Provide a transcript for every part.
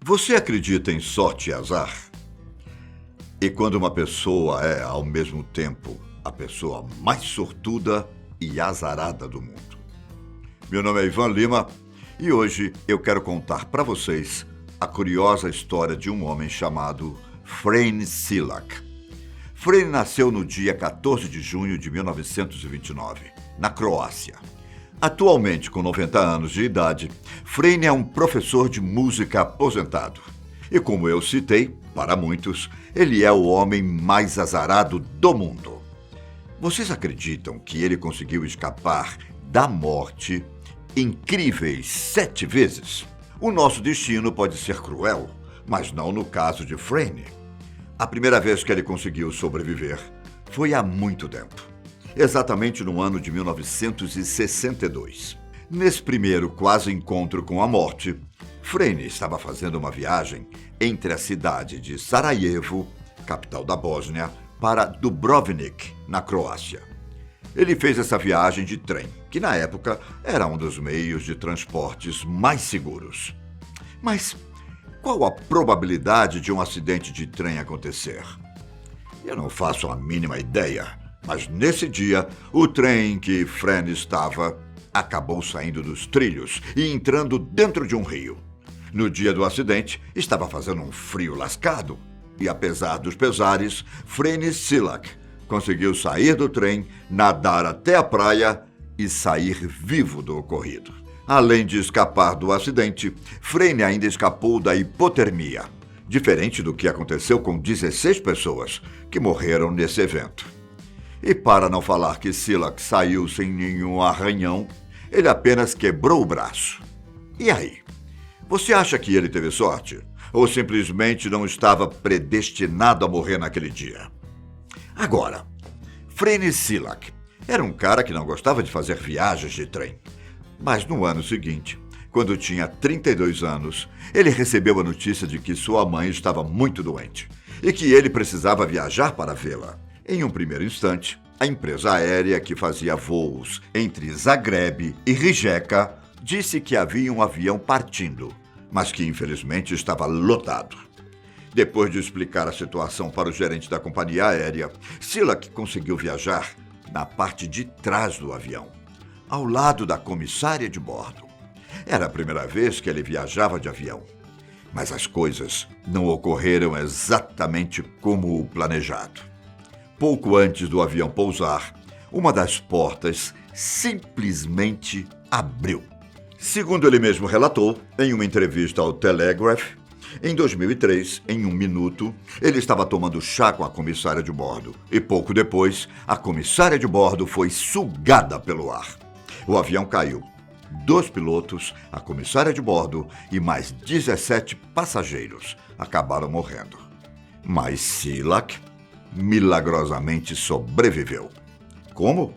Você acredita em sorte e azar? E quando uma pessoa é, ao mesmo tempo, a pessoa mais sortuda e azarada do mundo? Meu nome é Ivan Lima e hoje eu quero contar para vocês a curiosa história de um homem chamado Frane Sillak. Frane nasceu no dia 14 de junho de 1929, na Croácia. Atualmente, com 90 anos de idade, Frane é um professor de música aposentado. E como eu citei, para muitos, ele é o homem mais azarado do mundo. Vocês acreditam que ele conseguiu escapar da morte incríveis 7 vezes? O nosso destino pode ser cruel, mas não no caso de Frane. A primeira vez que ele conseguiu sobreviver foi há muito tempo. Exatamente no ano de 1962. Nesse primeiro quase encontro com a morte, Frane estava fazendo uma viagem entre a cidade de Sarajevo, capital da Bósnia, para Dubrovnik, na Croácia. Ele fez essa viagem de trem, que na época era um dos meios de transportes mais seguros. Mas qual a probabilidade de um acidente de trem acontecer? Eu não faço a mínima ideia. Mas nesse dia, o trem em que Frane estava acabou saindo dos trilhos e entrando dentro de um rio. No dia do acidente, estava fazendo um frio lascado. E apesar dos pesares, Frane Sillak conseguiu sair do trem, nadar até a praia e sair vivo do ocorrido. Além de escapar do acidente, Frane ainda escapou da hipotermia, diferente do que aconteceu com 16 pessoas que morreram nesse evento. E para não falar que Sillak saiu sem nenhum arranhão, ele apenas quebrou o braço. E aí? Você acha que ele teve sorte? Ou simplesmente não estava predestinado a morrer naquele dia? Agora, Frane Sillak era um cara que não gostava de fazer viagens de trem. Mas no ano seguinte, quando tinha 32 anos, ele recebeu a notícia de que sua mãe estava muito doente e que ele precisava viajar para vê-la. Em um primeiro instante, a empresa aérea que fazia voos entre Zagreb e Rijeka disse que havia um avião partindo, mas que infelizmente estava lotado. Depois de explicar a situação para o gerente da companhia aérea, Sillak conseguiu viajar na parte de trás do avião, ao lado da comissária de bordo. Era a primeira vez que ele viajava de avião, mas as coisas não ocorreram exatamente como o planejado. Pouco antes do avião pousar, uma das portas simplesmente abriu. Segundo ele mesmo relatou, em uma entrevista ao Telegraph, em 2003, em um minuto, ele estava tomando chá com a comissária de bordo. E pouco depois, a comissária de bordo foi sugada pelo ar. O avião caiu. 2 pilotos, a comissária de bordo e mais 17 passageiros acabaram morrendo. Mas Sillak milagrosamente sobreviveu. Como?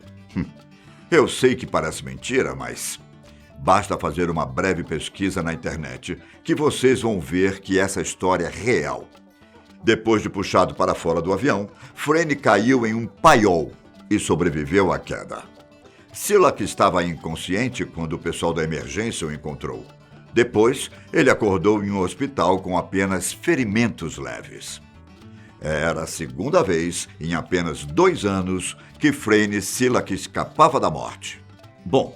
Eu sei que parece mentira, mas basta fazer uma breve pesquisa na internet que vocês vão ver que essa história é real. Depois de puxado para fora do avião, Frane caiu em um paiol e sobreviveu à queda. Sillak estava inconsciente quando o pessoal da emergência o encontrou. Depois, ele acordou em um hospital com apenas ferimentos leves. Era a segunda vez em apenas 2 anos que Frane Sillak escapava da morte. Bom,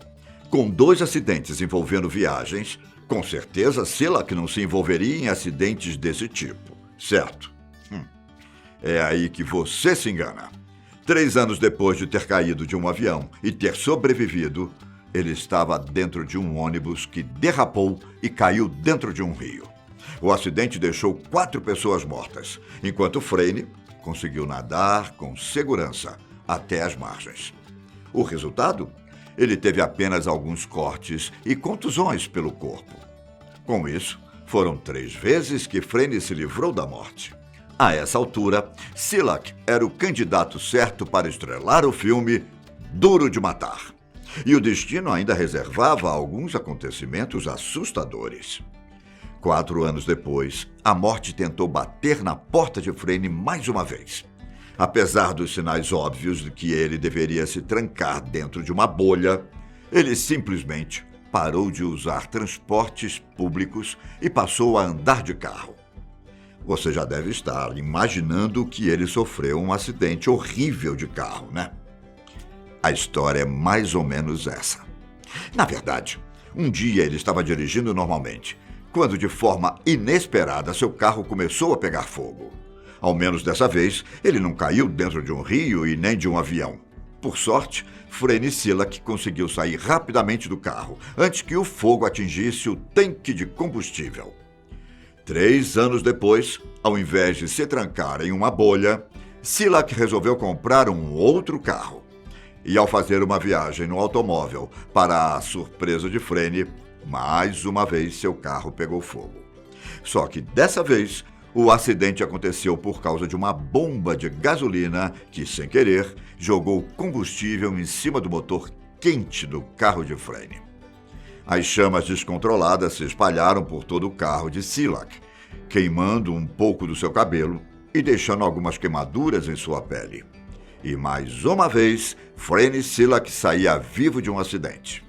com 2 acidentes envolvendo viagens, com certeza Sillak não se envolveria em acidentes desse tipo, certo? É aí que você se engana. 3 anos depois de ter caído de um avião e ter sobrevivido, ele estava dentro de um ônibus que derrapou e caiu dentro de um rio. O acidente deixou 4 pessoas mortas, enquanto Frane conseguiu nadar com segurança até as margens. O resultado? Ele teve apenas alguns cortes e contusões pelo corpo. Com isso, foram 3 vezes que Frane se livrou da morte. A essa altura, Sillak era o candidato certo para estrelar o filme Duro de Matar. E o destino ainda reservava alguns acontecimentos assustadores. 4 anos depois, a morte tentou bater na porta de Frane mais uma vez. Apesar dos sinais óbvios de que ele deveria se trancar dentro de uma bolha, ele simplesmente parou de usar transportes públicos e passou a andar de carro. Você já deve estar imaginando que ele sofreu um acidente horrível de carro, né? A história é mais ou menos essa. Na verdade, um dia ele estava dirigindo normalmente, quando de forma inesperada seu carro começou a pegar fogo. Ao menos dessa vez, ele não caiu dentro de um rio e nem de um avião. Por sorte, Frene Silak conseguiu sair rapidamente do carro, antes que o fogo atingisse o tanque de combustível. 3 anos depois, ao invés de se trancar em uma bolha, Silak resolveu comprar um outro carro. E ao fazer uma viagem no automóvel, para a surpresa de Frene, mais uma vez seu carro pegou fogo. Só que dessa vez, o acidente aconteceu por causa de uma bomba de gasolina que, sem querer, jogou combustível em cima do motor quente do carro de Frene. As chamas descontroladas se espalharam por todo o carro de Silak, queimando um pouco do seu cabelo e deixando algumas queimaduras em sua pele. E mais uma vez, Frene Silak saía vivo de um acidente.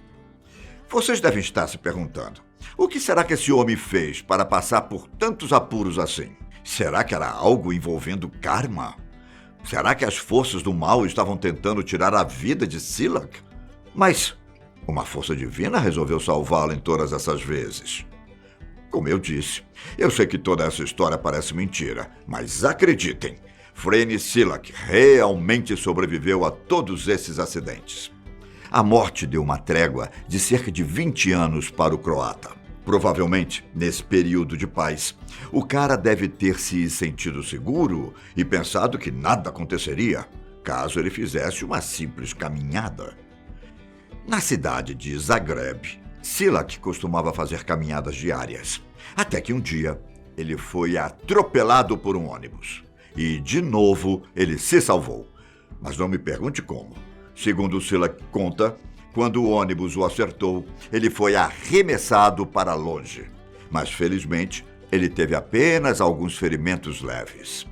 Vocês devem estar se perguntando, o que será que esse homem fez para passar por tantos apuros assim? Será que era algo envolvendo karma? Será que as forças do mal estavam tentando tirar a vida de Silak? Mas uma força divina resolveu salvá-lo em todas essas vezes. Como eu disse, eu sei que toda essa história parece mentira, mas acreditem, Frene Silak realmente sobreviveu a todos esses acidentes. A morte deu uma trégua de cerca de 20 anos para o croata. Provavelmente, nesse período de paz, o cara deve ter se sentido seguro e pensado que nada aconteceria, caso ele fizesse uma simples caminhada. Na cidade de Zagreb, Silak costumava fazer caminhadas diárias, até que um dia ele foi atropelado por um ônibus. E, de novo, ele se salvou. Mas não me pergunte como. Segundo Silak conta, quando o ônibus o acertou, ele foi arremessado para longe. Mas, felizmente, ele teve apenas alguns ferimentos leves.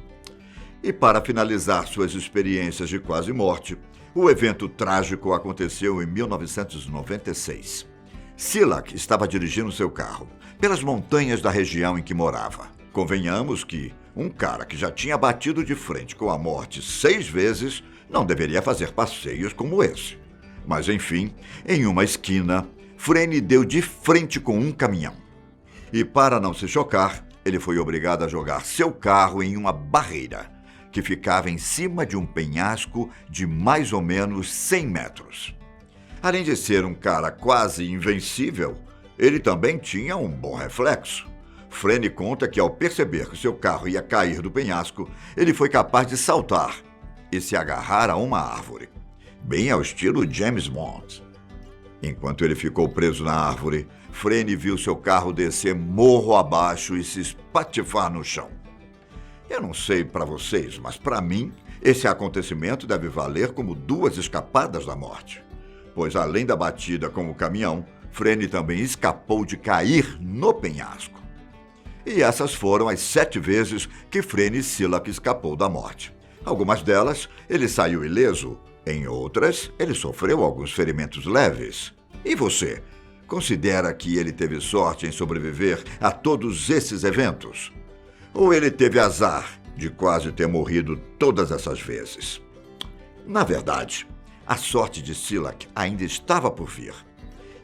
E para finalizar suas experiências de quase morte, o evento trágico aconteceu em 1996. Silak estava dirigindo seu carro pelas montanhas da região em que morava. Convenhamos que um cara que já tinha batido de frente com a morte 6 vezes não deveria fazer passeios como esse. Mas, enfim, em uma esquina, Frene deu de frente com um caminhão. E para não se chocar, ele foi obrigado a jogar seu carro em uma barreira, que ficava em cima de um penhasco de mais ou menos 100 metros. Além de ser um cara quase invencível, ele também tinha um bom reflexo. Frene conta que ao perceber que seu carro ia cair do penhasco, ele foi capaz de saltar e se agarrar a uma árvore, bem ao estilo James Bond. Enquanto ele ficou preso na árvore, Frene viu seu carro descer morro abaixo e se espatifar no chão. Eu não sei para vocês, mas para mim, esse acontecimento deve valer como 2 escapadas da morte. Pois além da batida com o caminhão, Frene também escapou de cair no penhasco. E essas foram as 7 vezes que Frene Silak escapou da morte. Algumas delas, ele saiu ileso. Em outras, ele sofreu alguns ferimentos leves. E você, considera que ele teve sorte em sobreviver a todos esses eventos? Ou ele teve azar de quase ter morrido todas essas vezes? Na verdade, a sorte de Silak ainda estava por vir.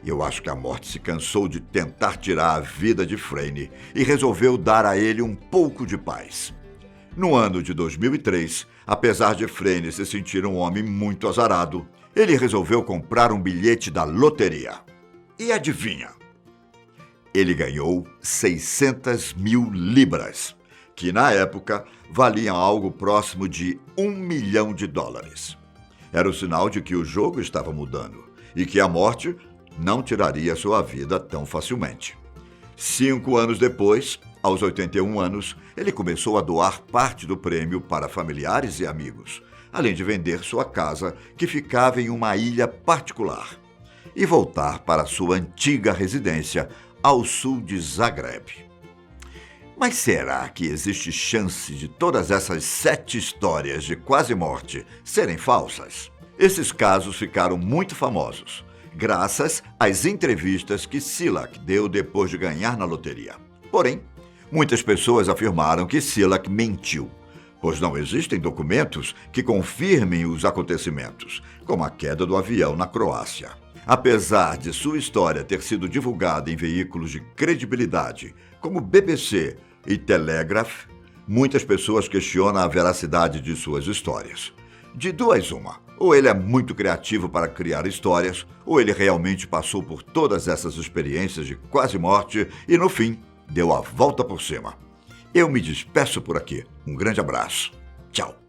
Eu acho que a morte se cansou de tentar tirar a vida de Frene e resolveu dar a ele um pouco de paz. No ano de 2003, apesar de Frene se sentir um homem muito azarado, ele resolveu comprar um bilhete da loteria. E adivinha? Ele ganhou 600 mil libras, que na época valiam algo próximo de $1 milhão. Era o sinal de que o jogo estava mudando e que a morte não tiraria sua vida tão facilmente. 5 anos depois, aos 81 anos, ele começou a doar parte do prêmio para familiares e amigos, além de vender sua casa, que ficava em uma ilha particular, e voltar para sua antiga residência ao sul de Zagreb. Mas será que existe chance de todas essas 7 histórias de quase morte serem falsas? Esses casos ficaram muito famosos, graças às entrevistas que Szyllak deu depois de ganhar na loteria. Porém, muitas pessoas afirmaram que Szyllak mentiu, pois não existem documentos que confirmem os acontecimentos, como a queda do avião na Croácia. Apesar de sua história ter sido divulgada em veículos de credibilidade, como BBC e Telegraph, muitas pessoas questionam a veracidade de suas histórias. De duas uma, ou ele é muito criativo para criar histórias, ou ele realmente passou por todas essas experiências de quase morte e, no fim, deu a volta por cima. Eu me despeço por aqui. Um grande abraço. Tchau.